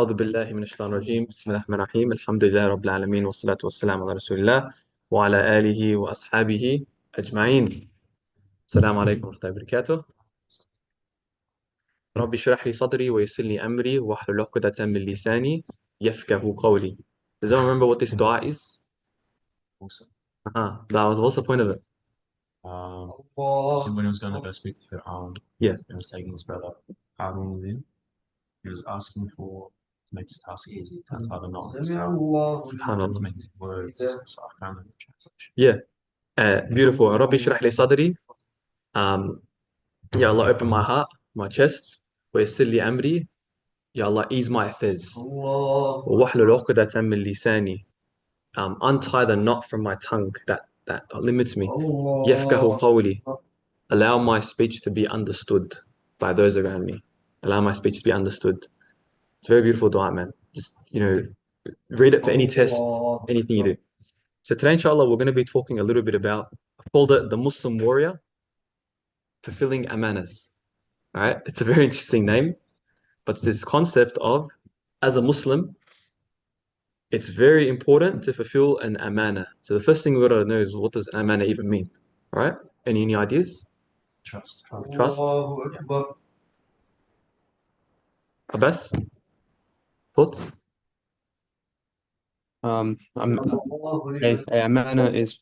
أعوذ بالله من الشيطان الرجيم بسم الله الرحمن الرحيم الحمد لله رب العالمين والصلاة والسلام على رسول الله وعلى آله وأصحابه أجمعين. السلام عليكم ورحمة الله وبركاته. ربي اشرح لي صدري ويسر لي أمري واحلل عقدة من لساني يفقهوا قولي. Does anyone remember what this dua is? What's the point of it? So when he was going to go speak to Fir'aun, Yeah. he was taking his brother Harun with him. He was asking for to make his task easy, to tie the knot and stuff, to Subhanallah. make his words. So I can't remember the translation. Yeah. Beautiful. ربي اشرح لي صدري. Ya Allah, open my heart, my chest. ويسر لي أمري. Ya Allah, ease my affairs. واحلل عقدة من لساني. Untie the knot from my tongue that limits me. يفقهوا قولي. Allow my speech to be understood by those around me. Allow my speech to be understood. It's a very beautiful dua, man. Just, read it for any test, anything you do. So today, inshallah, we're going to be talking a little bit about, I called it the Muslim warrior fulfilling Amanahs. All right, it's a very interesting name, but it's this concept of, as a Muslim, it's very important to fulfill an amana. So the first thing we've got to know is, what does amana even mean? All right, any ideas? Trust. Trust. Abbas, thoughts? A manner is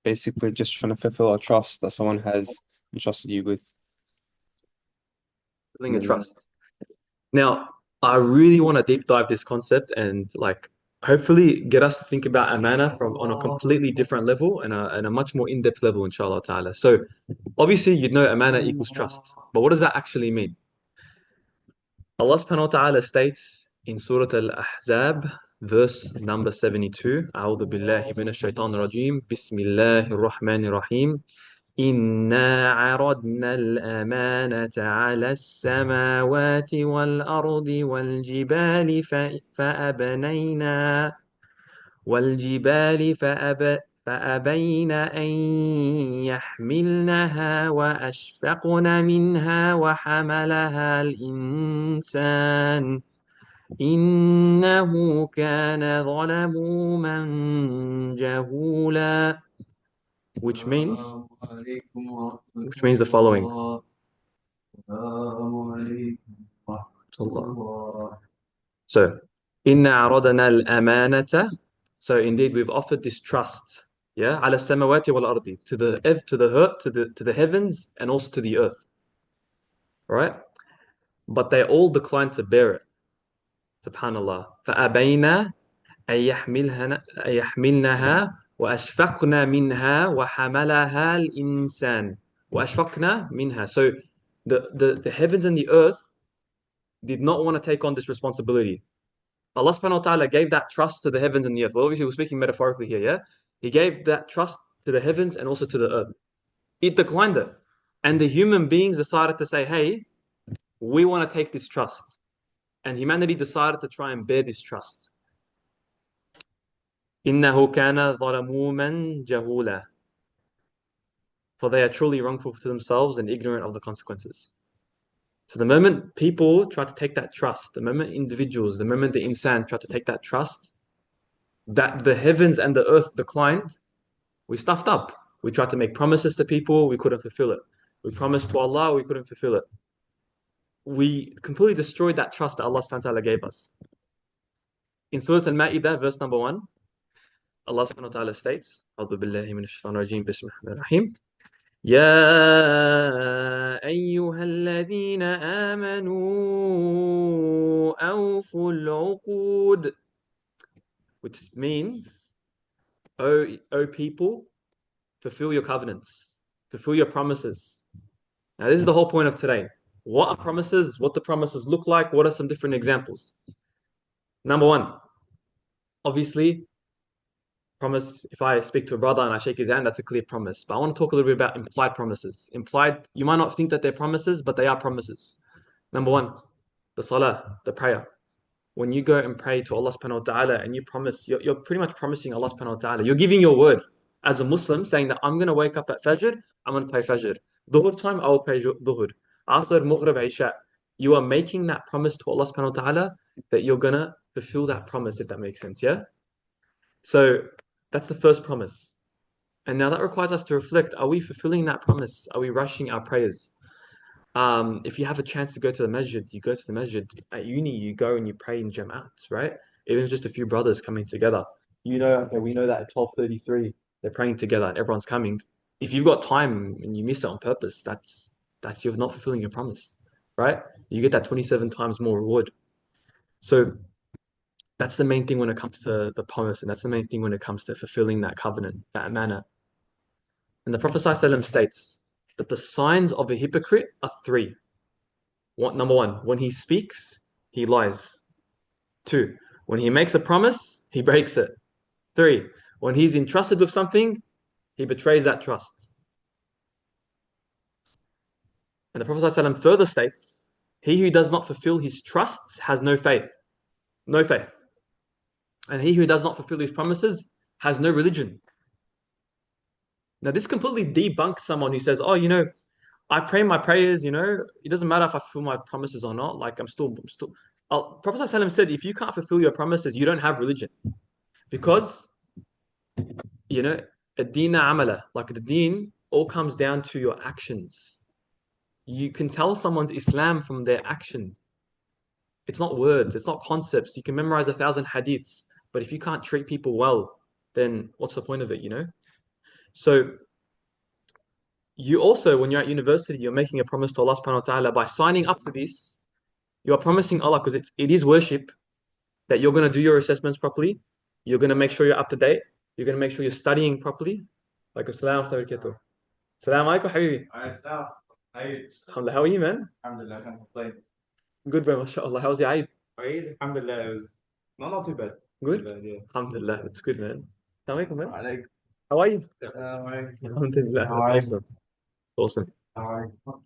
basically just trying to fulfill a trust that someone has entrusted you with. Fulfilling a trust. Now, I really want to deep dive this concept and hopefully get us to think about amana from on a completely different level and a much more in-depth level, inshallah ta'ala. So obviously you'd know amana equals trust, but what does that actually mean? Allah subhanahu wa ta'ala states in Surah Al-Ahzab, verse number 72, أعوذ بالله من الشيطان الرجيم بسم الله الرحمن الرحيم إنا عرضنا الأمانة على السماوات والأرض فأبين أن يحملنها وأشفقن منها وحملها الإنسان إنه كان ظلوما جهولا, which means the following. So, إِنَّا عَرَضْنَا الْأَمَانَةَ. So indeed we've offered this trust, yeah, على السماوات والأرض, to the heavens and also to the earth. Right? But they all declined to bear it. Subhanallah. فَأَبَيْنَا أن يحملنها وأشفقنا منها وحملها الإنسان وأشفقنا منها. So the heavens and the earth did not want to take on this responsibility. Allah subhanahu wa ta'ala gave that trust to the heavens and the earth. Well, obviously we're speaking metaphorically here, yeah? He gave that trust to the heavens and also to the earth. It declined it. And the human beings decided to say, hey, we want to take this trust. And humanity decided to try and bear this trust. إِنَّهُ كَانَ ظَلَمُومًا جَهُولًا. For they are truly wrongful to themselves and ignorant of the consequences. So the moment people try to take that trust, the moment the moment the insan try to take that trust, that the heavens and the earth declined, we stuffed up. We tried to make promises to people, we couldn't fulfill it. We promised to Allah, we couldn't fulfill it. We completely destroyed that trust that Allah subhanahu wa ta'ala gave us. In Surah Al-Ma'idah, verse number 1, Allah subhanahu wa ta'ala states, أعوذ بالله من الشيطان الرجيم بسم الله الرحمن الرحيم يا أيها الذين آمنوا أوفوا العقود, which means, O people, fulfill your covenants, fulfill your promises. Now this is the whole point of today. What are promises? What do promises look like? What are some different examples? Number one, obviously, promise, if I speak to a brother and I shake his hand, that's a clear promise. But I want to talk a little bit about implied promises. Implied, you might not think that they're promises, but they are promises. Number one, the salah, the prayer. When you go and pray to Allah subhanahu wa ta'ala and you promise, you're pretty much promising Allah subhanahu wa ta'ala. You're giving your word as a Muslim, saying that I'm going to wake up at Fajr, I'm going to pray Fajr. Dhuhr time, I will pray Dhuhr. Asr, Maghrib, Isha. you are making that promise to Allah subhanahu wa ta'ala that you're gonna fulfill that promise, if that makes sense, yeah? So that's the first promise. And now that requires us to reflect, are we fulfilling that promise? Are we rushing our prayers? If you have a chance to go to the masjid, you go to the masjid. At uni, you go and you pray in jama'at, right? Even if it's just a few brothers coming together. Okay, we know that at 12:33 they're praying together and everyone's coming. If you've got time and you miss it on purpose, that's you're not fulfilling your promise, right? You get that 27 times more reward. So that's the main thing when it comes to the promise, and that's the main thing when it comes to fulfilling that covenant, that manner. And the Prophet ﷺ states that the signs of a hypocrite are three. Number one, when he speaks, he lies. Two, when he makes a promise, he breaks it. Three, when he's entrusted with something, he betrays that trust. And the Prophet ﷺ further states, he who does not fulfill his trusts has no faith. No faith. And he who does not fulfill his promises has no religion. Now, this completely debunks someone who says, oh, I pray my prayers, it doesn't matter if I fulfill my promises or not. Like, I'm still. Prophet ﷺ said, if you can't fulfill your promises, you don't have religion. Because, ad-dina amala, like the deen all comes down to your actions. You can tell someone's Islam from their actions. It's not words, it's not concepts. You can memorize 1,000 hadiths, but if you can't treat people well, then what's the point of it, So you also, when you're at university, you're making a promise to Allah subhanahu wa ta'ala by signing up for this. You are promising Allah, because it is worship, that you're going to do your assessments properly. You're going to make sure you're up to date. You're going to make sure you're studying properly. Like, assalamu alaikum. Assalamu alaikum, habibi. Alhamdulillah, how are you, man? Alhamdulillah, I can't complain. Good, bro, mashallah. How's your Eid? Eid, alhamdulillah, it was not too bad. Good? Too bad, yeah. Alhamdulillah, that's good, man. Assalamu alaikum, man. Alaikum. How are you? Alaikum. Alhamdulillah, How are you? awesome. Awesome. Alright. All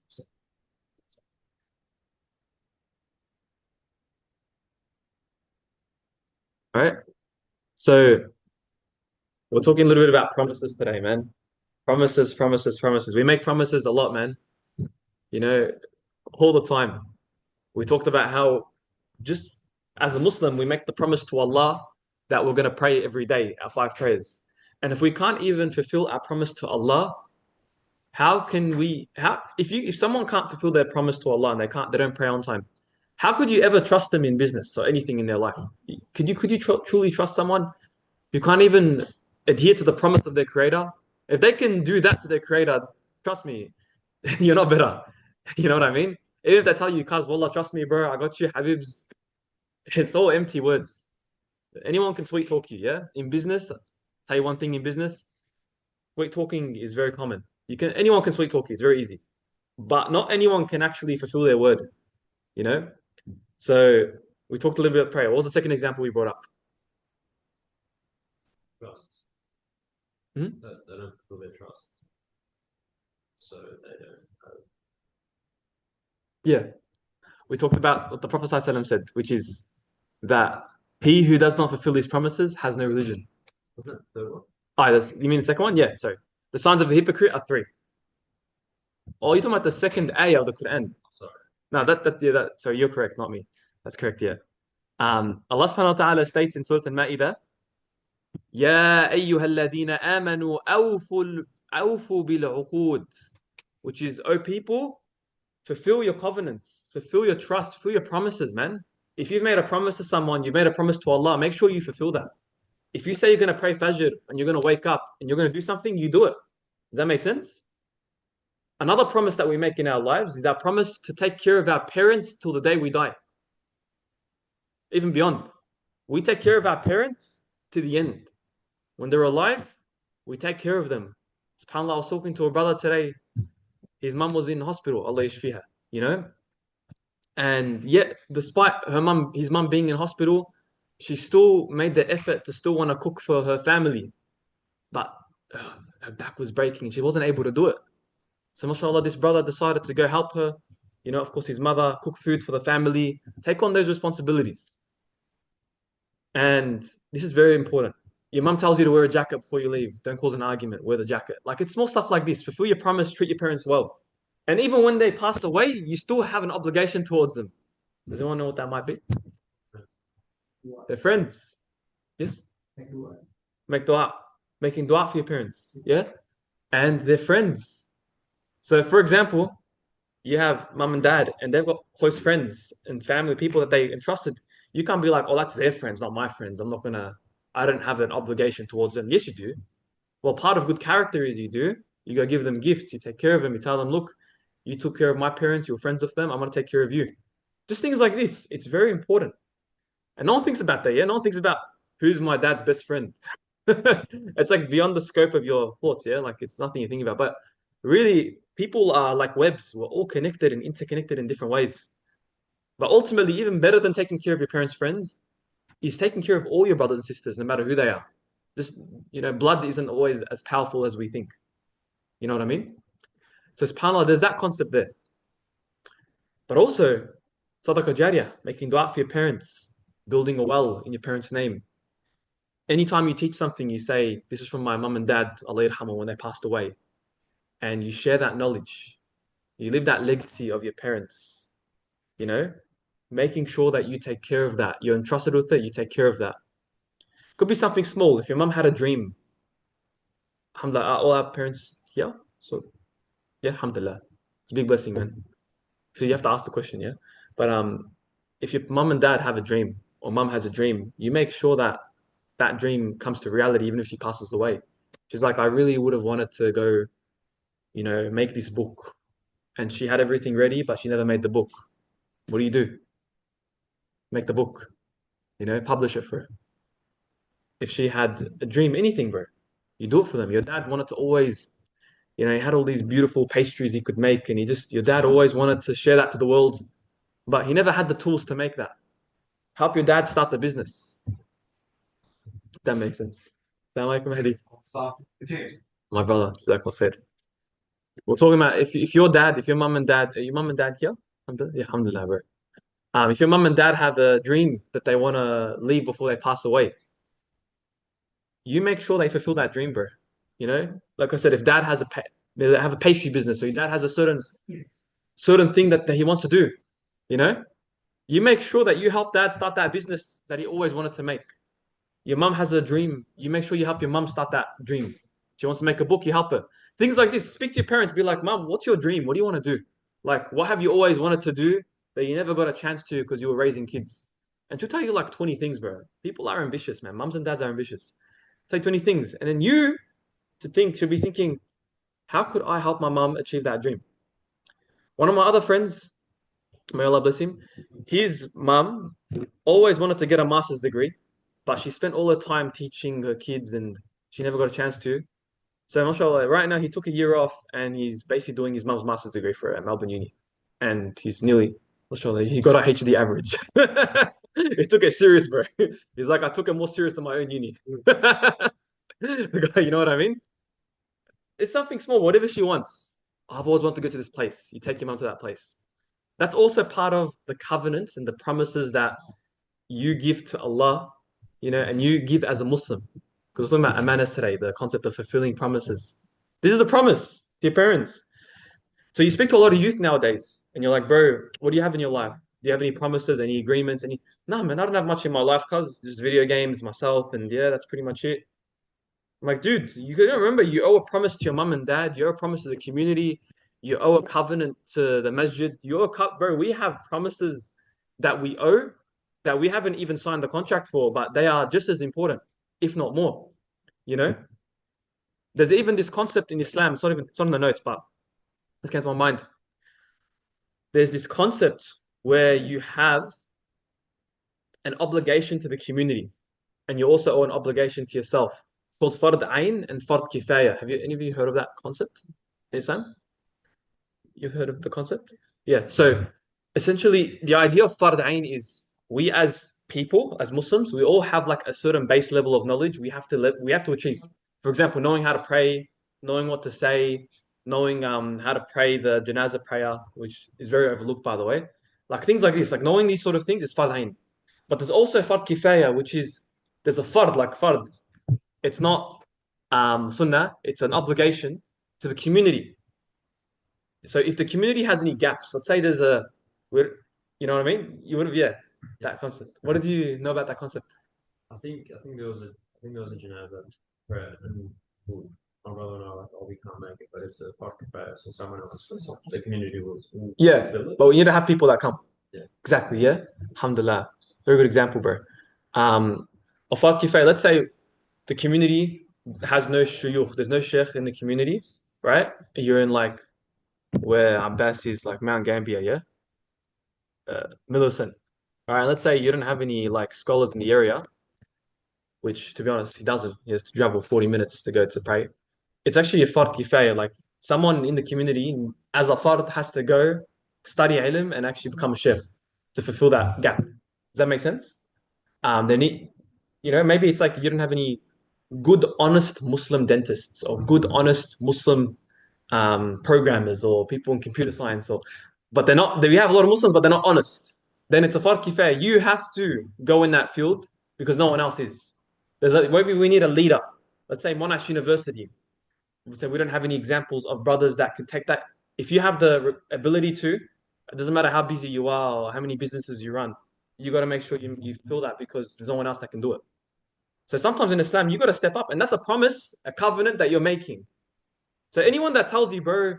right. So we're talking a little bit about promises today, man. Promises, promises, promises. We make promises a lot, man. All the time. We talked about how just as a Muslim, we make the promise to Allah that we're going to pray every day, our 5 prayers. And if we can't even fulfill our promise to Allah, if someone can't fulfill their promise to Allah and they don't pray on time, how could you ever trust them in business or anything in their life? Could you truly trust someone who can't even adhere to the promise of their creator? If they can do that to their creator, trust me, you're not better. You know what I mean? Even if they tell you, cuz, wallah, trust me, bro, I got you, Habibs. It's all empty words. Anyone can sweet talk you, yeah? In business, tell you one thing in business, sweet talking is very common. Anyone can sweet talk you, it's very easy. But not anyone can actually fulfill their word, you know? So we talked a little bit about prayer. What was the second example we brought up? Trust. Hmm? They don't feel their trust. So they don't. Yeah. We talked about what the Prophet ﷺ said, which is that he who does not fulfill his promises has no religion. Wasn't it the third one? You mean the second one? Yeah, sorry. The signs of the hypocrite are 3. Oh, you're talking about the second ayah of the Quran. Sorry. No, sorry, you're correct, not me. That's correct, yeah. Allah subhanahu wa ta'ala states in Surah Al-Ma'idah, Ya ayyuhalladhina amanu awfu bil-uqud, which is, O people, fulfill your covenants, fulfill your trust, fulfill your promises, man. If you've made a promise to someone, you've made a promise to Allah, make sure you fulfill that. If you say you're going to pray Fajr and you're going to wake up and you're going to do something, you do it. Does that make sense? Another promise that we make in our lives is our promise to take care of our parents till the day we die. Even beyond. We take care of our parents to the end. When they're alive, we take care of them. SubhanAllah, I was talking to a brother today. His mum was in hospital, Allah yashfiha, And yet, despite his mum being in hospital, she still made the effort to still want to cook for her family. But her back was breaking. She wasn't able to do it. So mashallah, this brother decided to go help her. Of course, his mother, cook food for the family, take on those responsibilities. And this is very important. Your mum tells you to wear a jacket before you leave. Don't cause an argument. Wear the jacket. Like, it's small stuff like this. Fulfill your promise. Treat your parents well. And even when they pass away, you still have an obligation towards them. Does anyone know what that might be? They're friends. Yes? Make dua. Making dua for your parents. Yeah? And they're friends. So, for example, you have mum and dad, and they've got close friends and family, people that they entrusted. You can't be like, oh, that's their friends, not my friends. I don't have an obligation towards them. Yes, you do. Well, part of good character is you do. You go give them gifts, you take care of them, you tell them, look, you took care of my parents, you were friends with them, I'm going to take care of you. Just things like this. It's very important. And no one thinks about that, yeah? No one thinks about who's my dad's best friend. It's like beyond the scope of your thoughts, yeah? Like it's nothing you think about. But really, people are like webs. We're all connected and interconnected in different ways. But ultimately, even better than taking care of your parents' friends is taking care of all your brothers and sisters, no matter who they are. Just, blood isn't always as powerful as we think. You know what I mean? So subhanAllah, there's that concept there. But also, sadaqah jariyah, making dua for your parents, building a well in your parents' name. Anytime you teach something, you say, this is from my mum and dad, Allah yarhamah, when they passed away. And you share that knowledge. You live that legacy of your parents, you know? Making sure that you take care of that. You're entrusted with it, you take care of that. Could be something small. If your mum had a dream, alhamdulillah, are all our parents here? So, yeah, alhamdulillah. It's a big blessing, man. So you have to ask the question, yeah? But if your mum and dad have a dream, or mum has a dream, you make sure that that dream comes to reality, even if she passes away. She's like, I really would have wanted to go, make this book. And she had everything ready, but she never made the book. What do? Make the book, publish it for her. If she had a dream, anything, bro, you do it for them. Your dad wanted to always, he had all these beautiful pastries he could make, and your dad always wanted to share that to the world, but he never had the tools to make that. Help your dad start the business. That makes sense. Sound like Mahdi? Stop. My brother, Jazakallah khair. We're talking about if your mum and dad, are your mum and dad here? Alhamdulillah, yeah, alhamdulillah, bro. If your mum and dad have a dream that they want to leave before they pass away, you make sure they fulfill that dream, bro. Like I said, if dad has they have a pastry business, or your dad has a certain thing that he wants to do, you know, you make sure that you help dad start that business that he always wanted to make. Your mum has a dream, you make sure you help your mum start that dream. She wants to make a book, you help her. Things like this. Speak to your parents, be like, Mum, what's your dream? What do you want to do? Like, what have you always wanted to do that you never got a chance to because you were raising kids? And she'll tell you like 20 things, bro. People are ambitious, man. Mums and dads are ambitious. Say 20 things. And then you should be thinking, how could I help my mum achieve that dream? One of my other friends, may Allah bless him, his mum always wanted to get a master's degree, but she spent all her time teaching her kids and she never got a chance to. So, mashallah, right now he took a year off and he's basically doing his mum's master's degree for at Melbourne Uni. And he's nearly, mashallah, he got a HD average. He took it serious, bro. He's like, I took it more serious than my own uni. The guy, you know what I mean? It's something small, whatever she wants. I've always wanted to go to this place. You take your mum to that place. That's also part of the covenants and the promises that you give to Allah, and you give as a Muslim. Because we're talking about Amanahs today, the concept of fulfilling promises. This is a promise to your parents. So you speak to a lot of youth nowadays, and you're like, bro, what do you have in your life? Do you have any promises, any agreements? No, man, I don't have much in my life, cuz just video games, myself, and yeah, that's pretty much it. I'm like, dude, you gotta remember, you owe a promise to your mum and dad, you owe a promise to the community, you owe a covenant to the masjid, bro, we have promises that we owe that we haven't even signed the contract for, but they are just as important, if not more. There's even this concept in Islam, it's not in the notes, but it came to my mind. There's this concept where you have an obligation to the community, and you also owe an obligation to yourself. It's called fard ayn and fard kifaya. Have any of you heard of that concept in Islam? You've heard of the concept? Yeah. So essentially, the idea of fard ayn is we as people, as Muslims, we all have like a certain base level of knowledge we have to achieve. For example, knowing how to pray, knowing what to say, knowing how to pray the janazah prayer, which is very overlooked, by the way. Like things like this, like knowing these sort of things is fard ayn. But there's also fard kifaya, which is there's a fard, like fard. It's not sunnah, it's an obligation to the community. So if the community has any gaps, let's say there's you know what I mean? You would have, yeah, that concept. What did you know about that concept? I think there was a janaba prayer, and my brother and I were like, oh, we can't make it, but it's a fark prayer, so someone else, so the community will Yeah, fill it. but we need to have people that come. Yeah. Exactly, yeah. Alhamdulillah. Very good example, bro. Of kifaya, let's say the community has no shuyukh, there's no sheikh in the community, right? You're in like where Abbas is, like Mount Gambier, yeah? Millicent. All right, let's say you don't have any like scholars in the area, which to be honest, he doesn't. He has to travel 40 minutes to go to pray. It's actually a fard kifaya, like someone in the community as a fard has to go study ilm and actually become a sheikh to fulfill that gap. Does that make sense? They need, maybe it's like you don't have any good, honest Muslim dentists or good, honest Muslim programmers or people in computer science, but they're not. We have a lot of Muslims, but they're not honest. Then it's a fard kifaya. You have to go in that field because no one else is. Maybe we need a leader. Let's say Monash University. So we don't have any examples of brothers that could take that. If you have the ability to, it doesn't matter how busy you are or how many businesses you run, you got to make sure you fill that because there's no one else that can do it. So sometimes in Islam, you got to step up, and that's a promise, a covenant that you're making. So anyone that tells you, bro,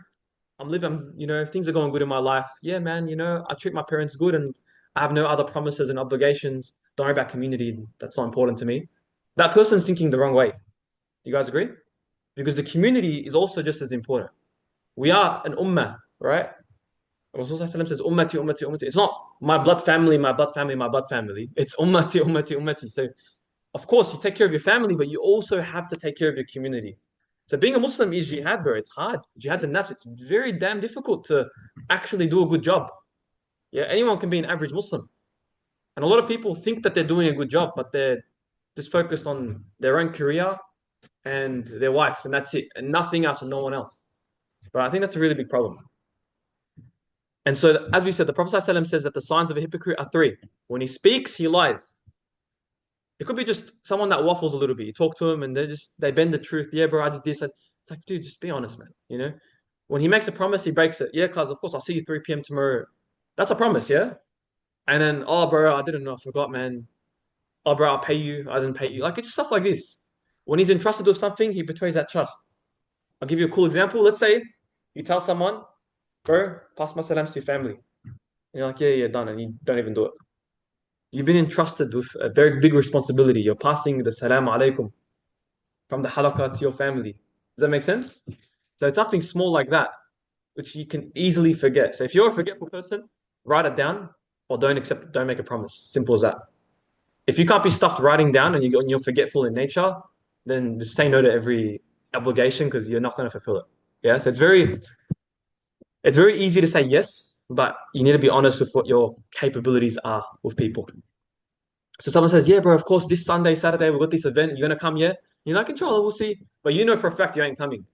I'm living, things are going good in my life. Yeah, man, I treat my parents good and I have no other promises and obligations. Don't worry about community. That's not important to me. That person's thinking the wrong way. Do you guys agree? Because the community is also just as important. We are an ummah, right? Rasul says, ummati, ummati, ummati. It's not my blood family, my blood family, my blood family. It's ummati, ummati, ummati. So, of course, you take care of your family, but you also have to take care of your community. So being a Muslim is jihad, bro. It's hard. Jihad al-nafs. It's very damn difficult to actually do a good job. Yeah, anyone can be an average Muslim. And a lot of people think that they're doing a good job, but they're just focused on their own career and their wife, and that's it, and nothing else and no one else. But I think that's a really big problem. And so, as we said, the Prophet ﷺ says that the signs of a hypocrite are three. When he speaks, he lies. It could be just someone that waffles a little bit. You talk to him and they bend the truth. Yeah, bro, I did this. It's like, dude, just be honest, man. When he makes a promise, he breaks it. Yeah, cuz of course I'll see you 3 p.m. tomorrow. That's a promise, yeah? And then, oh, bro, I didn't know. I forgot, man. Oh, bro, I'll pay you. I didn't pay you. Like, it's just stuff like this. When he's entrusted with something, he betrays that trust. I'll give you a cool example. Let's say you tell someone, bro, pass my salams to your family. And you're like, yeah, done. And you don't even do it. You've been entrusted with a very big responsibility. You're passing the salam alaikum from the halaqah to your family. Does that make sense? So it's something small like that, which you can easily forget. So if you're a forgetful person, write it down or don't accept it. Don't make a promise. Simple as that. If you can't be stuffed writing down and you're forgetful in nature, then just say no to every obligation because you're not going to fulfill it. Yeah. So it's very easy to say yes, but you need to be honest with what your capabilities are with people. So someone says, yeah, bro, of course, this Sunday, Saturday, we've got this event. You're going to come, yeah? You're not controller, we'll see. But you know for a fact you ain't coming.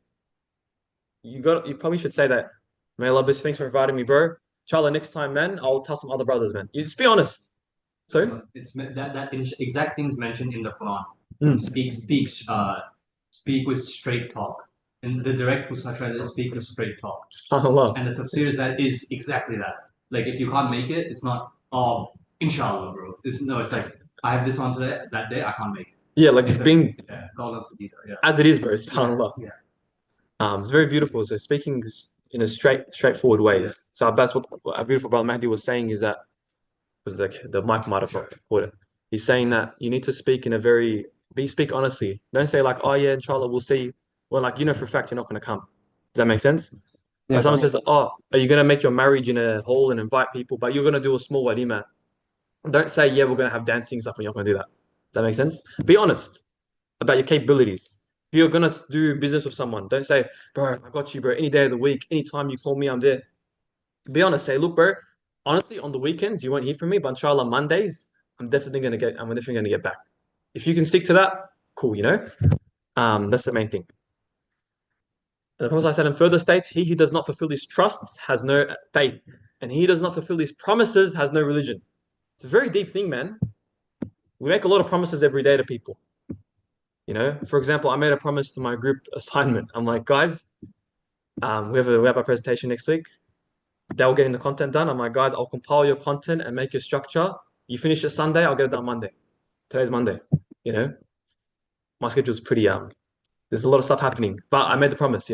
You probably should say that. May Allah bless you. Thanks for inviting me, bro. Inshallah, next time, man, I'll tell some other brothers, man. You just be honest. So It's that exact things mentioned in the Quran. Mm. Speak with straight talk. And the direct Fusha translation speak with straight talk. SubhanAllah. And the tafsir is exactly that. Like if you can't make it, it's not inshallah, bro. It's like I have this on today, that day I can't make it. Yeah, like just being God wants to be there. Yeah. as it is, bro. SubhanAllah. Yeah. It's very beautiful. So speaking in a straightforward way. Yeah. So Abbas, what our beautiful brother Mahdi was saying is that was the mic might have caught it. He's saying that you need to speak in a speak honestly. Don't say like, oh yeah, inshallah, we'll see. Well, like for a fact you're not going to come. Does that make sense? Yeah, Or someone says, oh, are you going to make your marriage in a hall and invite people, but you're going to do a small walima? Don't say, yeah, we're going to have dancing stuff when you're not going to do that. Does that make sense? Be honest about your capabilities. If you're going to do business with someone, don't say, bro, I got you, bro. Any day of the week, anytime you call me, I'm there. Be honest. Say, look, bro, honestly, on the weekends, you won't hear from me, but inshallah, Mondays, I'm definitely going to get back. If you can stick to that, cool, that's the main thing. And the Prophet ﷺ further states, he who does not fulfill his trusts has no faith, and he who does not fulfill his promises has no religion. It's a very deep thing, man. We make a lot of promises every day to people. For example, I made a promise to my group assignment. I'm like, guys, We have a presentation next week. They're getting the content done. I'm like, guys, I'll compile your content and make your structure. You finish it Sunday, I'll get it done Monday. Today's Monday. You know, my schedule's pretty there's a lot of stuff happening, but I made the promise.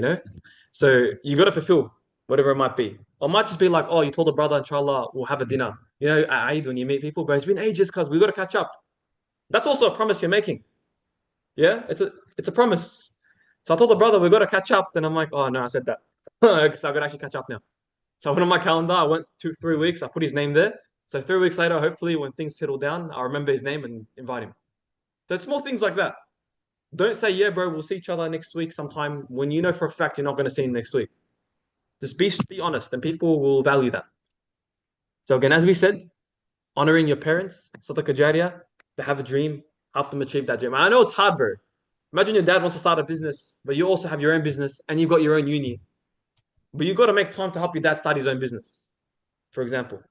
So you got to fulfill whatever it might be. Or it might just be like, oh, you told a brother, inshallah, we'll have a dinner. At Eid when you meet people, but it's been ages because we got to catch up. That's also a promise you're making. Yeah, it's a promise. So I told the brother we got to catch up. Then I'm like, oh no, I said that because I got to actually catch up now. So I went on my calendar. I went 3 weeks. I put his name there. So 3 weeks later, hopefully, when things settle down, I'll remember his name and invite him. So it's small things like that. Don't say, yeah, bro, we'll see each other next week sometime when you know for a fact you're not going to see him next week. Just be honest, and people will value that. So again, as we said, honoring your parents, Sadaqah Jariyah, they have a dream, help them achieve that dream. I know it's hard, bro. Imagine your dad wants to start a business, but you also have your own business and you've got your own uni. But you've got to make time to help your dad start his own business, for example.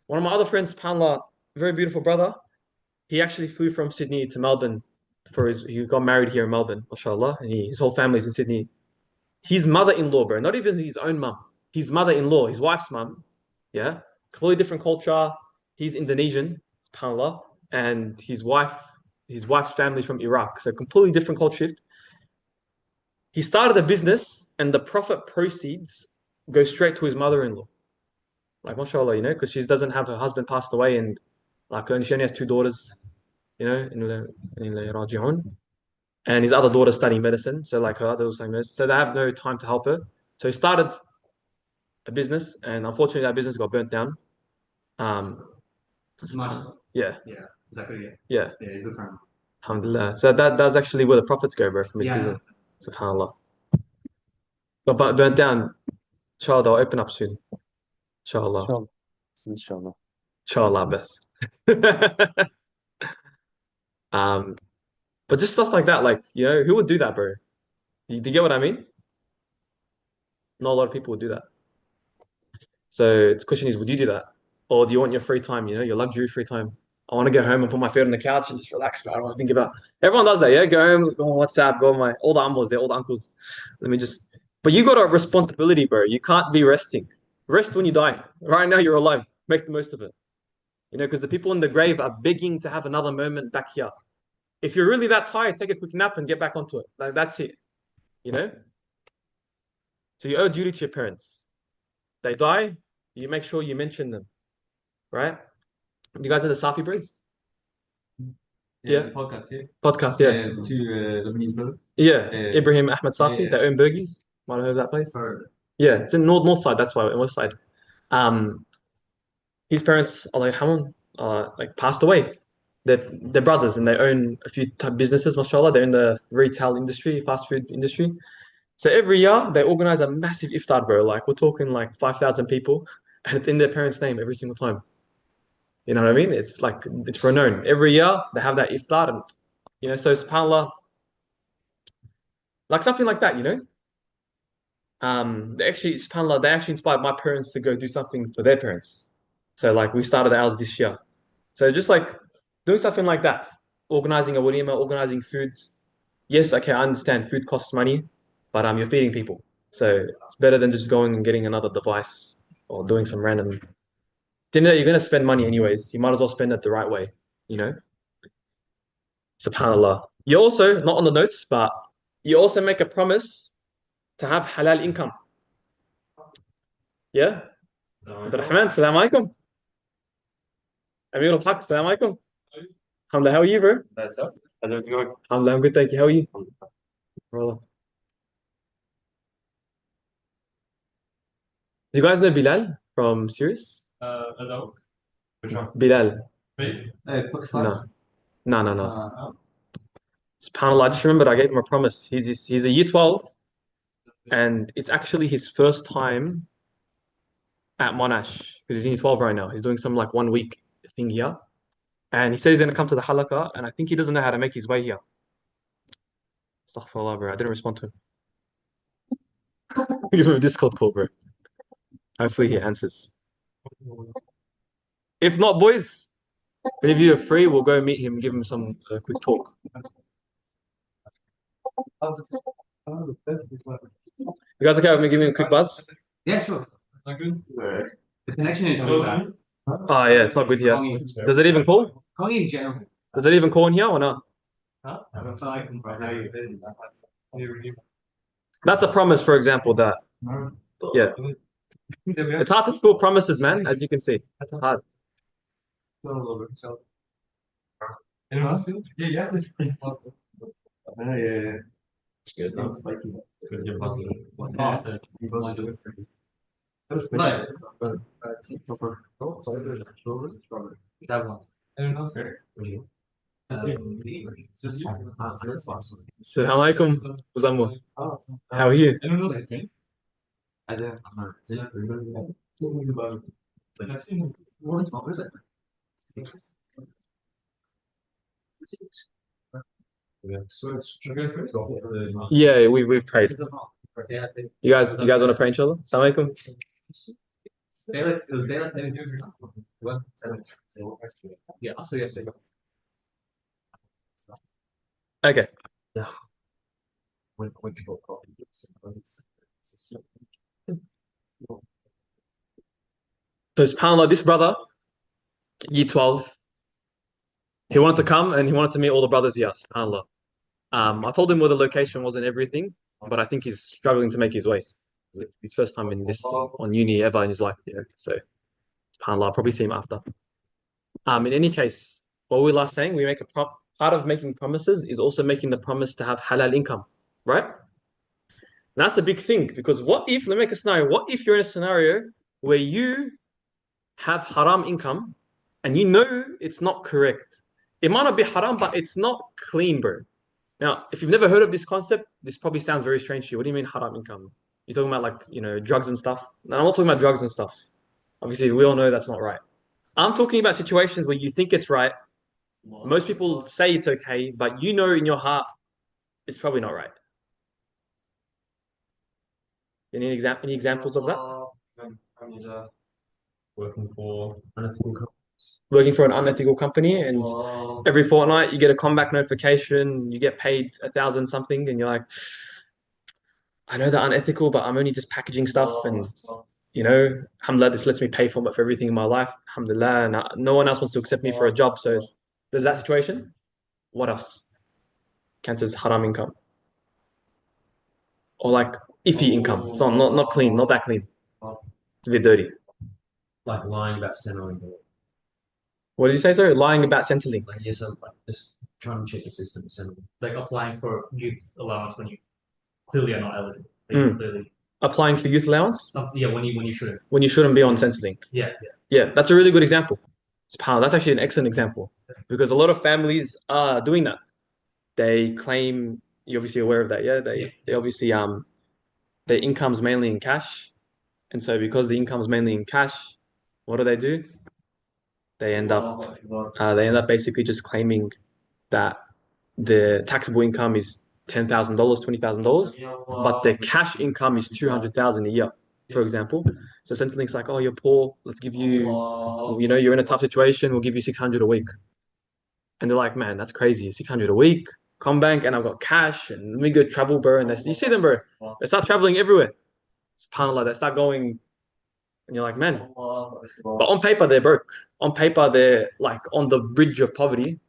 One of my other friends, subhanAllah, very beautiful brother, he actually flew from Sydney to Melbourne he got married here in Melbourne, mashallah, and his whole family's in Sydney. His mother-in-law, bro, not even his own mum, his mother-in-law, his wife's mum, yeah, completely different culture. He's Indonesian, subhanAllah, and his wife's family's from Iraq, so completely different culture shift. He started a business, and the profit proceeds go straight to his mother-in-law. Like, mashallah, because she doesn't have her husband passed away, and like she only has two daughters, in Raji'un. And his other daughter's studying medicine, so like her other daughter's studying medicine, so they have no time to help her. So he started a business, and unfortunately that business got burnt down. Monash. Yeah, Yeah. Zakaria. yeah, Yeah, he's a good friend. alhamdulillah. So that's actually where the profits go, bro, from his Yeah. business. Subhanallah. But burnt down, inshallah, they'll open up soon. Inshallah. Inshallah. Inshallah. Inshallah, best. um, but just stuff like that, like, who would do that, bro? Do you get what I mean? Not a lot of people would do that. So the question is, would you do that? Or do you want your free time, your luxury free time? I want to go home and put my feet on the couch and just relax, bro. I don't want to think about. Everyone does that, yeah? Go home, go on WhatsApp, go on all the uncles there, all the uncles. Let me just. But you got a responsibility, bro. You can't be resting. Rest when you die. Right now, you're alive. Make the most of it. Because the people in the grave are begging to have another moment back here. If you're really that tired, take a quick nap and get back onto it. Like, that's it. So you owe duty to your parents. They die, you make sure you mention them, right? You guys know the Safi Bros? Yeah. The podcast, yeah. Podcast, yeah. Two Lebanese brothers. Yeah. Yeah. Ibrahim Ahmed Safi, Yeah. they own Burgies. Might have heard of that place. Heard. Yeah, it's in north side, that's why, west side. His parents, Allah yarhamhum, like passed away. They're brothers and they own a few businesses, mashallah. They're in the retail industry, fast food industry. So every year they organize a massive iftar, bro. Like we're talking like 5,000 people, and it's in their parents' name every single time. You know what I mean? It's like it's renowned. Every year they have that iftar, and so subhanAllah, like something like that, subhanAllah, they actually inspired my parents to go do something for their parents. So like we started ours this year. So just like doing something like that, organizing a walima, organizing food. Yes, okay, I understand food costs money, but you're feeding people. So it's better than just going and getting another device or doing some random. Dinner, you're going to spend money anyways. You might as well spend it the right way, you know? SubhanAllah. You also, not on the notes, but you also make a promise to have halal income. Yeah? Abdurrahman, salam alaikum. Amir al-Haq, salam alaikum. Alhamdulillah, how are you, bro? That's up. How's everything going? Alhamdulillah, I'm good, thank you. How are you? Brother. Do you guys know Bilal from Sirius? Hello. Which one? Bilal. Me? No. No. SubhanAllah, I just remembered I gave him a promise. He's a year 12, and it's actually his first time at Monash because he's in year 12 right now. He's doing some like 1 week thing here. And he said he's going to come to the halaqah, and I think he doesn't know how to make his way here. Astaghfirullah, bro. I didn't respond to him. Give him a Discord call, bro. Hopefully he answers. If not, boys, if any of you are free, we'll go meet him and give him some quick talk. You guys okay with me giving a quick buzz? Yeah, sure. Good. The connection is always bad. Oh yeah, it's not good here. Does it even call? Kongi in general. Does it even call in here or not? Assalamualaikum, bro. How are you? That's a promise, for example, that yeah. It's hard to fulfill promises, man, as you can see. It's hard. Right. That one. Assalamu alaikum, Uzamu. How are you? Yeah, we've prayed. You guys want to pray, inshallah? Assalamu alaikum. It was daylight. Yeah, I'll say yes. Okay. So subhanAllah, this brother, year 12, he wanted to come and he wanted to meet all the brothers here, subhanAllah. I told him where the location was and everything, but I think he's struggling to make his way. His first time in this on uni ever in his life, So subhanAllah, I'll probably see him after. In any case, what we were last saying, we make a part of making promises is also making the promise to have halal income, right? And that's a big thing because what if, let me make a scenario, what if you're in a scenario where you have haram income and you know it's not correct? It might not be haram, but it's not clean, bro. Now, if you've never heard of this concept, this probably sounds very strange to you. What do you mean haram income? You're talking about like, drugs and stuff? No, I'm not talking about drugs and stuff. Obviously, we all know that's not right. I'm talking about situations where you think it's right. Most people say it's okay, but you know in your heart it's probably not right. Any examples of that? Working for unethical companies. Working for an unethical company, and every fortnight you get a comeback notification, you get paid 1,000 something, and you're like, I know they're unethical, but I'm only just packaging stuff, and alhamdulillah, this lets me pay for everything in my life. Alhamdulillah, and no one else wants to accept me for a job. So there's that situation. What else? Counts as haram income. Or like iffy income. It's not clean, not that clean. It's a bit dirty. Like lying about Centrelink. What did you say, sir? Lying about Centrelink. Like yes, like just trying to check the system of Centrelink. Like applying for youth allowance when you clearly are not eligible. Clearly. Applying for youth allowance? When you shouldn't. When you shouldn't be on Centrelink. Yeah, that's a really good example. That's actually an excellent example because a lot of families are doing that. They claim, you're obviously aware of that, yeah? They obviously their income's mainly in cash, and so because the income's mainly in cash, what do? They end up basically just claiming that the taxable income is $10,000, $20,000, but their cash income is 200,000 a year, for example. So Centrelink's like, oh, you're poor. Let's give you, you're in a tough situation. We'll give you 600 a week. And they're like, man, that's crazy. 600 a week, Combank, and I've got cash, and let me go travel, bro. And you see them, bro. They start traveling everywhere. SubhanAllah, they start going, and you're like, man. But on paper, they're broke. On paper, they're like on the bridge of poverty.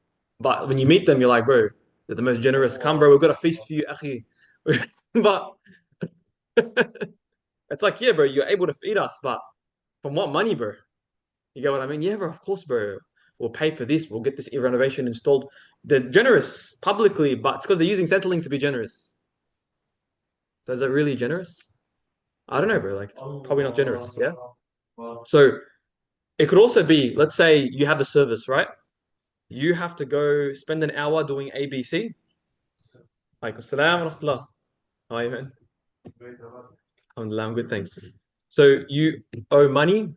But when you meet them, you're like, bro, they're the most generous. Come, bro, we've got a feast for you, akhi. But it's like, yeah, bro, you're able to feed us, but from what money, bro? You get what I mean? Yeah, bro, of course, bro. We'll pay for this. We'll get this renovation installed. They're generous publicly, but it's because they're using Centrelink to be generous. So is it really generous? I don't know, bro. Like, it's probably not generous, yeah? So it could also be, let's say you have a service, right? You have to go spend an hour doing ABC. Like, assalam wa rahmatullah. How are you, man? Alhamdulillah, I'm good, thanks. So you owe money.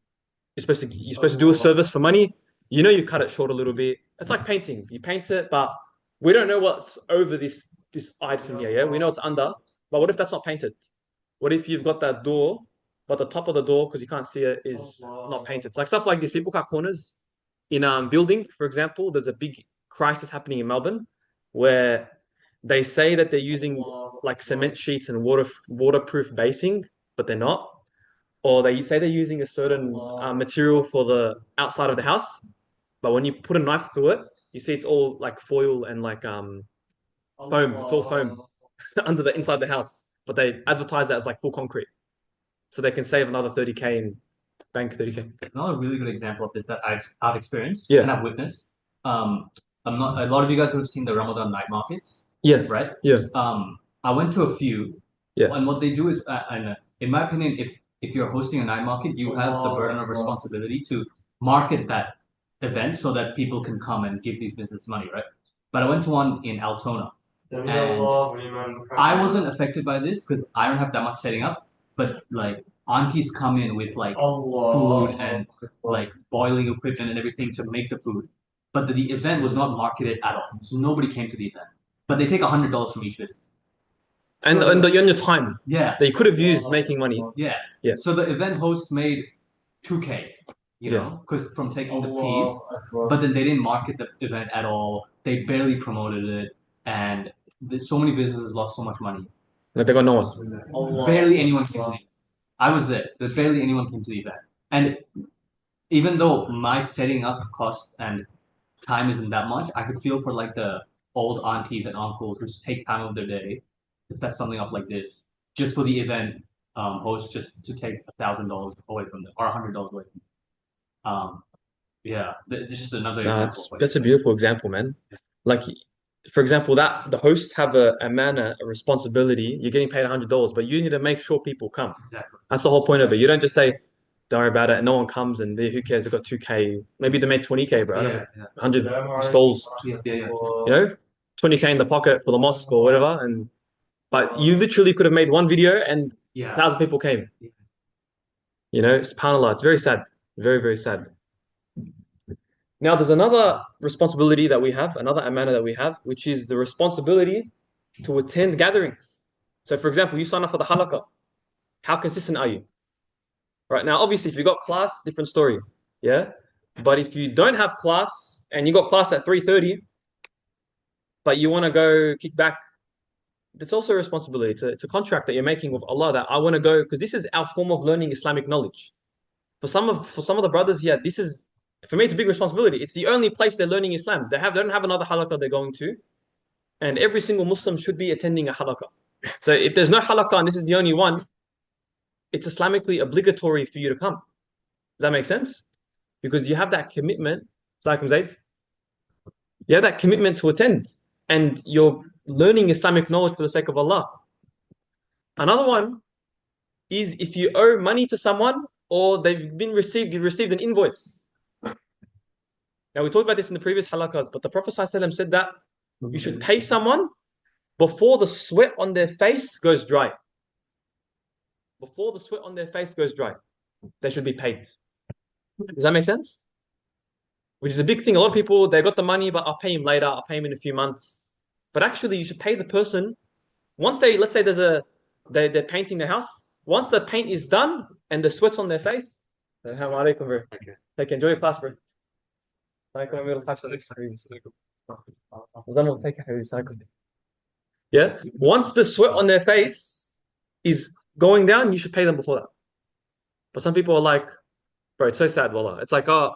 You're supposed to do a service for money. You cut it short a little bit. It's like painting. You paint it, but we don't know what's over this item here, yeah? We know it's under, but what if that's not painted? What if you've got that door, but the top of the door, because you can't see it, is not painted? It's like stuff like this. People cut corners. In building, for example, there's a big crisis happening in Melbourne where they say that they're using got like cement sheets and waterproof basing, but they're not. Or they say they're using a certain material for the outside of the house, but when you put a knife through it, you see it's all like foil and like foam. It's all foam under the inside the house, but they advertise that as like full concrete, so they can save another 30K and bank 30K. Another really good example of this that I've experienced Yeah. and I've witnessed. I'm not a lot of you guys would have seen the Ramadan night markets, Yeah, right? yeah, I went to a few, yeah. and what they do is, and in my opinion, if you're hosting a night market, you have the burden of responsibility to market that event so that people can come and give these businesses money, right? But I went to one in Altona, and I wasn't affected by this because I don't have that much setting up. But like aunties come in with like food and like boiling equipment and everything to make the food. But the event was not marketed at all, so nobody came to the event. But they take $100 from each visit. And on your time Yeah, that you could have used making money. yeah. Yeah. So the event host made 2K, you Yeah. know, because from taking the piece, but then they didn't market the event at all. They barely promoted it, and so many businesses lost so much money. Like they got no one. Barely anyone came to the event. I was there. But barely anyone came to the event. And even though my setting up cost and time isn't that much, I could feel for like the old aunties and uncles who take time of their day to set something up like this just for the event host just to take $1,000 away from them or $100 away from them. Yeah, it's just another Nah, example. that's a beautiful example, man. Like, for example, that the hosts have a manner, a responsibility. You're getting paid $100, but you need to make sure people come. Exactly. That's the whole point of it. You don't just say, "Don't worry about it," and no one comes, and who cares? They've got 2K. Maybe they made 20K, bro. I don't know. 100 stalls. Yeah. You know, 20K in the pocket for the mosque or whatever. But you literally could have made one video and Yeah. 1,000 people came. You know, subhanAllah. It's very sad. Very, very sad. Now, there's another responsibility that we have, another amana that we have, which is the responsibility to attend gatherings. So, for example, you sign up for the halaqah. How consistent are you? Right now, obviously, if you got class, different story. Yeah. But if you don't have class and you got class at 3:30, but you want to go kick back, that's also a responsibility. It's a contract that you're making with Allah that I want to go because this is our form of learning Islamic knowledge. For some of the brothers here, this is for me it's a big responsibility. It's the only place they're learning Islam. They don't have another halaqah they're going to, and every single Muslim should be attending a halaqah. So if there's no halaqah and this is the only one, it's Islamically obligatory for you to come. Does that make sense? Because you have that commitment. Assalamualaikum Zaid. You have that commitment to attend, and you're learning Islamic knowledge for the sake of Allah. Another one is if you owe money to someone or you've received an invoice. Now we talked about this in the previous halakas, but the Prophet ﷺ said that you should pay someone before the sweat on their face goes dry. Before the sweat on their face goes dry, they should be paid. Does that make sense? Which is a big thing. A lot of people, they got the money, but I'll pay him later, I'll pay him in a few months. But actually, you should pay the person once let's say they're painting the house. Once the paint is done and the sweat's on their face, alaikum, bro. Okay. Take enjoy your class, bro. Yeah. Once the sweat on their face is going down, you should pay them before that. But some people are like, bro, it's so sad, wallah. It's like, oh,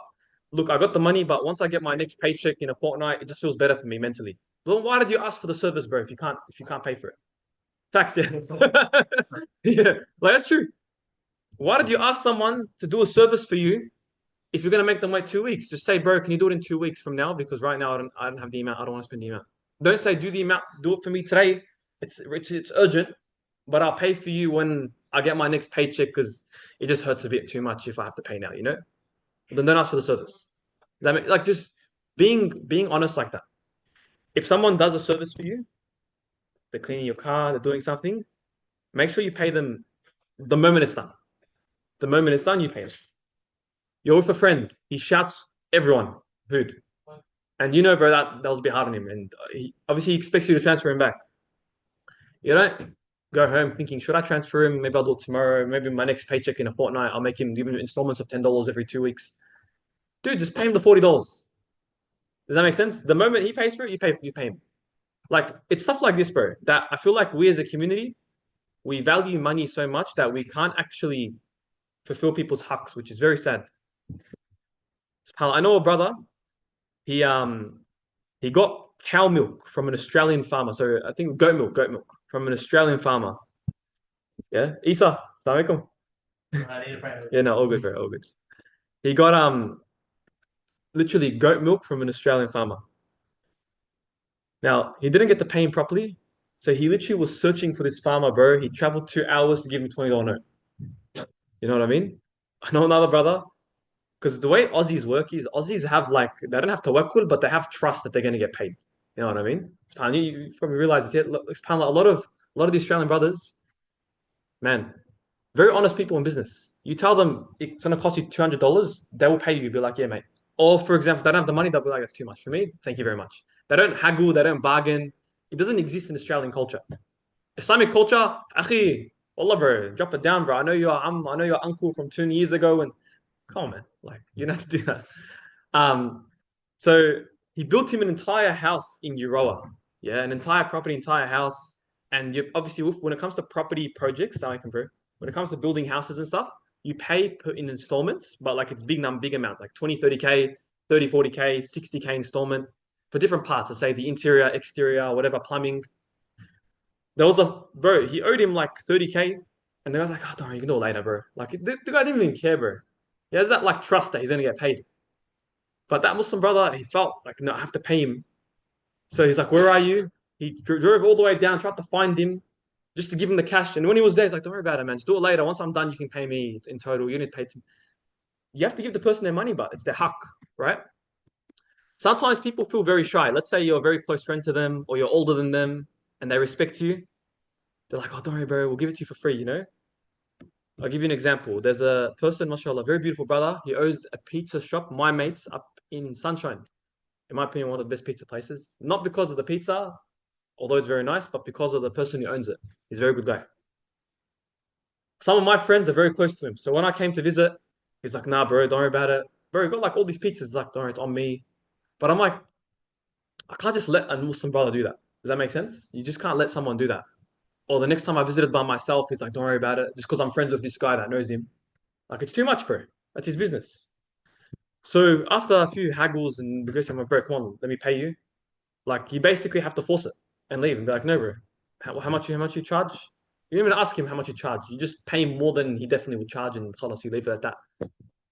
look, I got the money, but once I get my next paycheck in a fortnight, it just feels better for me mentally. Well, why did you ask for the service, bro, if you can't pay for it? Facts, yeah. Yeah, like that's true. Why did you ask someone to do a service for you if you're gonna make them wait 2 weeks? Just say, bro, can you do it in 2 weeks from now? Because right now I don't have the amount. I don't want to spend the amount. Don't say do the amount. Do it for me today. It's urgent, but I'll pay for you when I get my next paycheck because it just hurts a bit too much if I have to pay now. You know. Then don't ask for the service. That like just being honest like that. If someone does a service for you, they're cleaning your car, they're doing something, make sure you pay them the moment it's done. The moment it's done, you pay them. You're with a friend, he shouts everyone, food. And you know, bro, that was a bit hard on him. And obviously he expects you to transfer him back. You don't go home thinking, should I transfer him? Maybe I'll do it tomorrow. Maybe my next paycheck in a fortnight, I'll make him give him installments of $10 every 2 weeks. Dude, just pay him the $40. Does that make sense? The moment he pays for it, you pay him. Like it's stuff like this, bro, that I feel like we as a community, we value money so much that we can't actually fulfill people's haqs, which is very sad. I know a brother, he he got cow milk from an Australian farmer. So I think goat milk from an Australian farmer. Yeah. Isa, assalamu alaikum. Yeah, no, all good, bro, all good. He got literally goat milk from an Australian farmer. Now, he didn't get to pay him properly. So he literally was searching for this farmer, bro. He traveled 2 hours to give him $20 note. You know what I mean? I know another brother, because the way Aussies work is Aussies have like, they don't have tawakkul, but they have trust that they're going to get paid. You know what I mean? You probably realize this yet. A lot of the Australian brothers, man, very honest people in business. You tell them it's going to cost you $200, they will pay you. You'll be like, yeah, mate. Or for example, they don't have the money, they'll be like, that's too much for me. Thank you very much. They don't haggle, they don't bargain. It doesn't exist in Australian culture. Islamic culture, akhi, wallah, bro, drop it down, bro. I know your uncle from 20 years ago, and come on, man. Like, you don't have to do that. So he built him an entire house in Euroa. Yeah, an entire property, entire house. And you obviously, when it comes to property projects, I can bro, when it comes to building houses and stuff, you pay in installments, but like it's big amounts, like 20, 30K, 30, 40K, 60K installment for different parts. Let's say the interior, exterior, whatever, plumbing. There was a bro, he owed him like 30K, and the guy's like, oh, don't worry, you can do it later, bro. Like the guy didn't even care, bro. He has that like trust that he's gonna get paid. But that Muslim brother, he felt like, no, I have to pay him. So he's like, where are you? He drove all the way down, tried to find him just to give him the cash. And when he was there, he's like, don't worry about it, man. Just do it later. Once I'm done, you can pay me in total. You need to pay. You have to give the person their money, but it's their haq, right? Sometimes people feel very shy. Let's say you're a very close friend to them or you're older than them and they respect you. They're like, oh, don't worry, bro. We'll give it to you for free, you know? I'll give you an example. There's a person, mashallah, very beautiful brother. He owns a pizza shop, my mates, up in Sunshine. In my opinion, one of the best pizza places. Not because of the pizza, although it's very nice, but because of the person who owns it. He's a very good guy. Some of my friends are very close to him. So when I came to visit, he's like, nah, bro, don't worry about it. Bro, you got like all these pizzas. He's like, don't worry, it's on me. But I'm like, I can't just let a Muslim brother do that. Does that make sense? You just can't let someone do that. Or the next time I visited by myself, he's like, don't worry about it. Just because I'm friends with this guy that knows him. Like, it's too much, bro. That's his business. So after a few haggles and because I'm like, bro, come on, let me pay you. Like, you basically have to force it and leave and be like, no, bro, how much you charge? You don't even ask him how much you charge. You just pay him more than he definitely would charge and khalas, you leave it at that.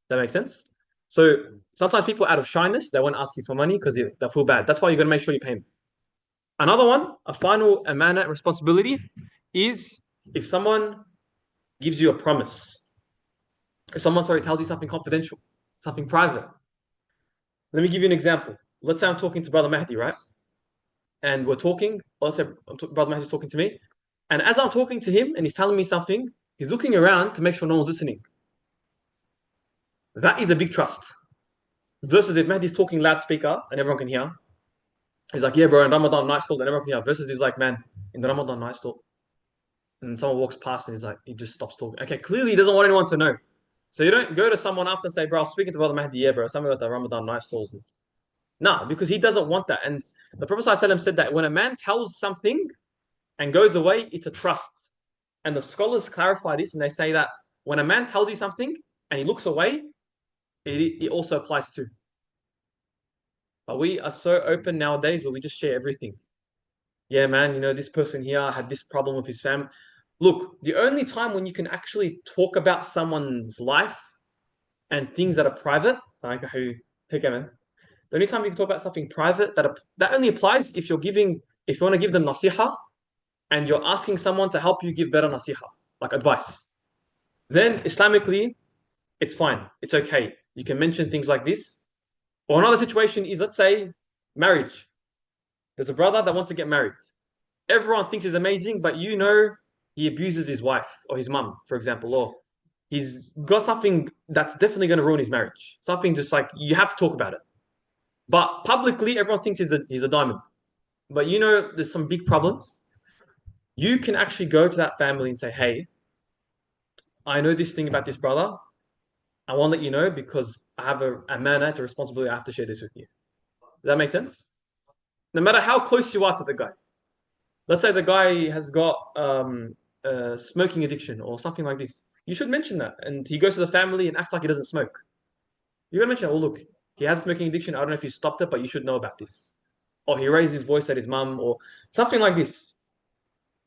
That makes sense? So sometimes people out of shyness, they won't ask you for money because they feel bad. That's why you got to make sure you pay them. Another one, a final amana responsibility is if someone gives you a promise, if someone, sorry, tells you something confidential, something private. Let me give you an example. Let's say I'm talking to Brother Mahdi, right? And we're talking, or let's say Brother Mahdi's talking to me. And as I'm talking to him and he's telling me something, he's looking around to make sure no one's listening. That is a big trust. Versus if Mahdi's talking loudspeaker and everyone can hear, he's like, yeah, bro, in Ramadan night stalls and everyone can hear. Versus he's like, man, in the Ramadan night stall, and someone walks past and he's like, he just stops talking. Okay, clearly he doesn't want anyone to know. So you don't go to someone after and say, bro, I was speaking to Brother Mahdi, yeah, bro, something about the Ramadan night stalls. No, because he doesn't want that. And the Prophet ﷺ said that when a man tells something and goes away, it's a trust. And the scholars clarify this and they say that when a man tells you something and he looks away, it also applies too. But we are so open nowadays where we just share everything. Yeah, man, you know, this person here had this problem with his family. Look, the only time when you can actually talk about someone's life and things that are private, the only time you can talk about something private that only applies if you want to give them nasiha and you're asking someone to help you give better nasiha, like advice. Then Islamically, it's fine. It's okay. You can mention things like this. Or another situation is, let's say, marriage. There's a brother that wants to get married. Everyone thinks he's amazing, but you know he abuses his wife or his mum, for example, or he's got something that's definitely going to ruin his marriage. Something just like you have to talk about it. But publicly, everyone thinks he's a diamond. But you know, there's some big problems. You can actually go to that family and say, hey, I know this thing about this brother. I want to let you know because I have a manner, it's a responsibility. I have to share this with you. Does that make sense? No matter how close you are to the guy. Let's say the guy has got smoking addiction or something like this. You should mention that. And he goes to the family and acts like he doesn't smoke. You're gonna mention, oh look, he has a smoking addiction. I don't know if he stopped it, but you should know about this. Or he raised his voice at his mum or something like this.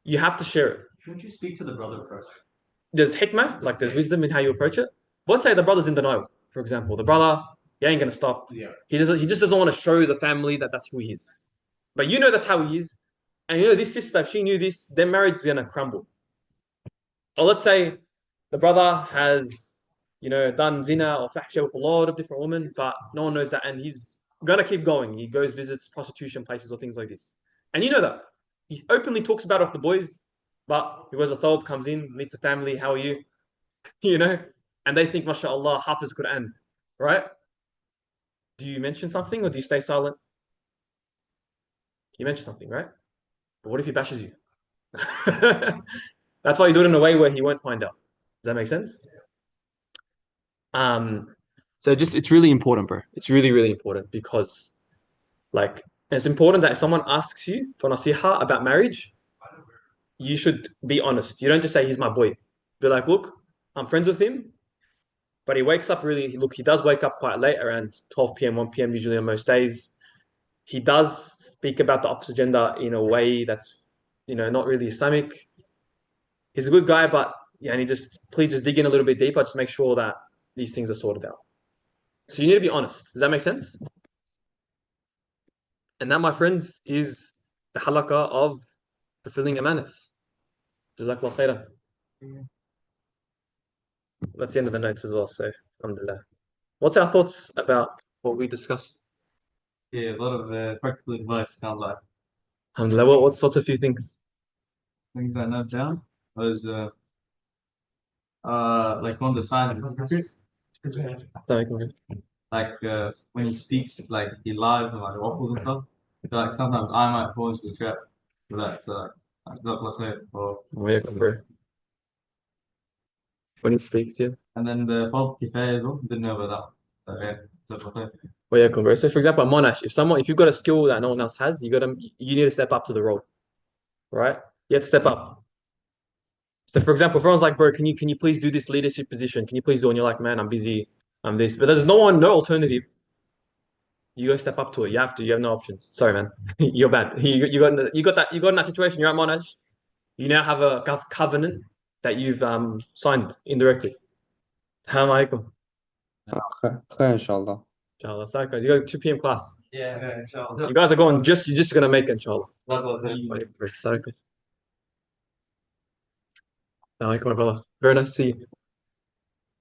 You have to share it. Shouldn't you speak to the brother first? There's hikmah, like there's wisdom in how you approach it. Let's say the brother's in denial, for example. The brother, he ain't gonna stop. Yeah. He just doesn't want to show the family that that's who he is. But you know that's how he is. And you know this sister, if she knew this, their marriage is gonna crumble. Or let's say the brother has, done zina or fahsha with a lot of different women, but no one knows that, and he's gonna keep going. He goes visits prostitution places or things like this, and you know that he openly talks about it with the boys, but he wears a thobe, comes in, meets the family. How are you? You know, and they think, mashallah, Hafiz Quran, right? Do you mention something or do you stay silent? You mention something, right? But what if he bashes you? That's why you do it in a way where he won't find out. Does that make sense? So it's really important, bro. It's really, really important because like it's important that if someone asks you for nasiha about marriage, you should be honest. You don't just say he's my boy. Be like, look, I'm friends with him, but he wakes up he does wake up quite late, around 12 p.m., 1 p.m. usually on most days. He does speak about the opposite gender in a way that's, not really Islamic. He's a good guy, but yeah, and please just dig in a little bit deeper. Just make sure that these things are sorted out. So you need to be honest. Does that make sense? And that, my friends, is the halaqah of fulfilling Amanahs. Jazakallah khairan. That's the end of the notes as well. So, alhamdulillah. What's our thoughts about what we discussed? Yeah, a lot of practical advice, can't lie. Alhamdulillah. What sorts of few things? Things I note down was like on the sign of hypocrite, like when he speaks, like he lies and like waffles and stuff. So, like sometimes I might fall into the trap for that. So like, jazakallah khair for- Bro. When he speaks, yeah. and then the fard kifaya as well. Didn't know about that. So, yeah, jazakallah khair. Bro. So, for example, at Monash, if you've got a skill that no one else has, you need to step up to the role, right? You have to step up. So, for example, everyone's like, bro, can you please do this leadership position? Can you please do it? And you're like, man, I'm busy. I'm this. But there's no alternative. You go step up to it. You have to. You have no option. Sorry, man. You're bad. You got in that situation. You're at Monash. You now have a covenant that you've signed indirectly. Assalamu alaikum. Khair, inshallah. Inshallah. Assalamu You got 2 p.m. class. Yeah, inshallah. You guys are going. You're just gonna make it, inshallah. Jazakallah khair. Assalamu alaikum, my brother. Very nice to see you.